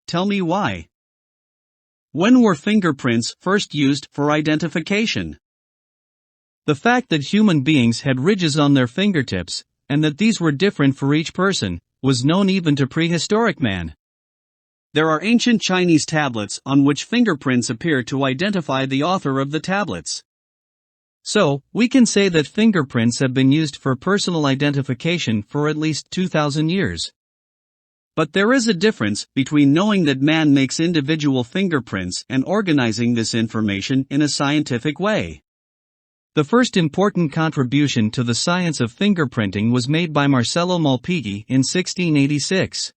tell me why. When were fingerprints first used for identification? The fact that human beings had ridges on their fingertips, and that these were different for each person, was known even to prehistoric man. There are ancient Chinese tablets on which fingerprints appear to identify the author of the tablets. So, we can say that fingerprints have been used for personal identification for at least 2,000 years. But there is a difference between knowing that man makes individual fingerprints and organizing this information in a scientific way. The first important contribution to the science of fingerprinting was made by Marcello Malpighi in 1686.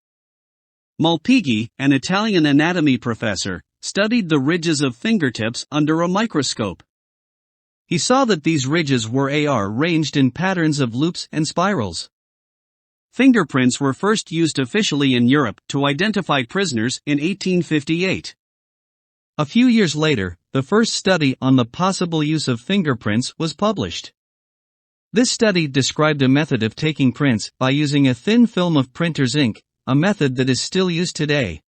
Malpighi, an Italian anatomy professor, studied the ridges of fingertips under a microscope. He saw that these ridges were arranged in patterns of loops and spirals. Fingerprints were first used officially in Europe to identify prisoners in 1858. A few years later, the first study on the possible use of fingerprints was published. This study described a method of taking prints by using a thin film of printer's ink, a method that is still used today.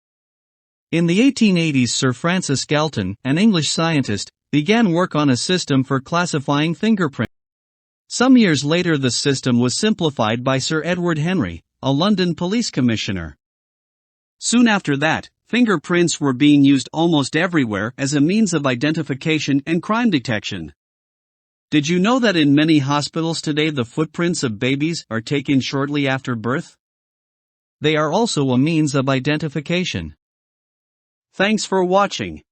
In the 1880s, Sir Francis Galton, an English scientist, began work on a system for classifying fingerprints. Some years later, the system was simplified by Sir Edward Henry, a London police commissioner. Soon after that, fingerprints were being used almost everywhere as a means of identification and crime detection. Did you know that in many hospitals today the footprints of babies are taken shortly after birth? They are also a means of identification. Thanks for watching.